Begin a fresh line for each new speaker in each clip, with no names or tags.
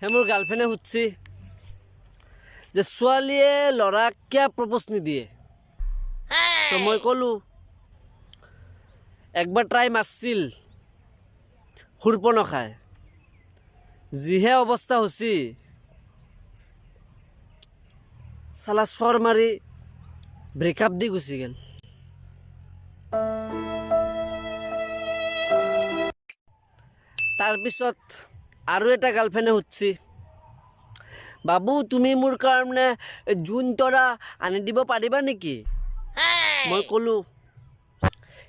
হে মোৰ গাৰ্লফ্ৰেণ্ডে সুধছি যে ছোৱালীয়ে ল'ৰাক কিয় প্ৰপ'জ নিদিয়ে তো মই ক'লোঁ একবাৰ ট্ৰাই মাৰছিল সুৰপ নখায় যিহে অৱস্থা হৈছি চালা চৰ মাৰি ব্ৰেকআপ দি গুচি গ'ল। তাৰপিছত আৰু এটা গাৰ্লফ্ৰেণ্ডে সুধছি বাবু তুমি মোৰ কাৰণে জোন তৰা আনি দিব পাৰিবা নেকি? মই ক'লোঁ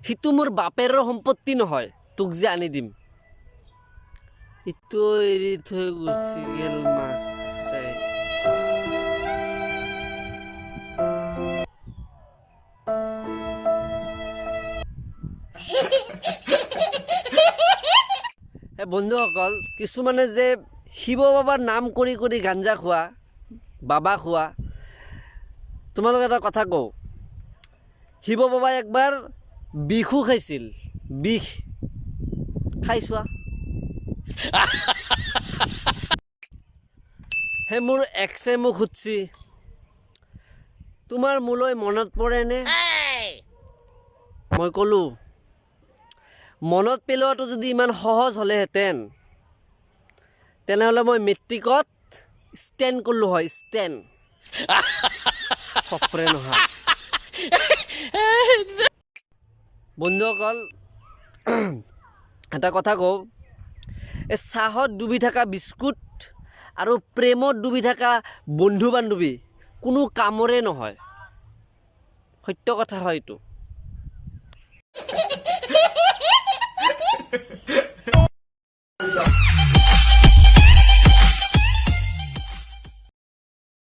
সিটো মোৰ বাপেৰৰ সম্পত্তি নহয় তোক যে আনি দিম। ইটো এৰি থৈ গুচি গ'ল মাক চাই। বন্ধুসকল কিছুমানে যে শিৱ বাবাৰ নাম কৰি কৰি গাঞ্জা খোৱা বাবা খোৱা তোমালোক এটা কথা কওঁ শিৱ বাবাই একবাৰ বিষো খাইছিল বিষ খাই চোৱা। হে মোৰ এক্সে মোক সুধছি তোমাৰ মোলৈ মনত পৰেনে? মই ক'লোঁ মনত পেলোৱাটো যদি ইমান সহজ হ'লেহেঁতেন তেনেহ'লে মই মেট্ৰিকত ষ্টেণ্ড কৰিলোঁ হয় ষ্টেণ্ড সপৰে নহয়। বন্ধুসকল এটা কথা কওঁ এই চাহত ডুবি থকা বিস্কুট আৰু প্ৰেমত ডুবি থকা বন্ধু বান্ধৱী কোনো কামৰে নহয়। সত্য কথা হয় এইটো।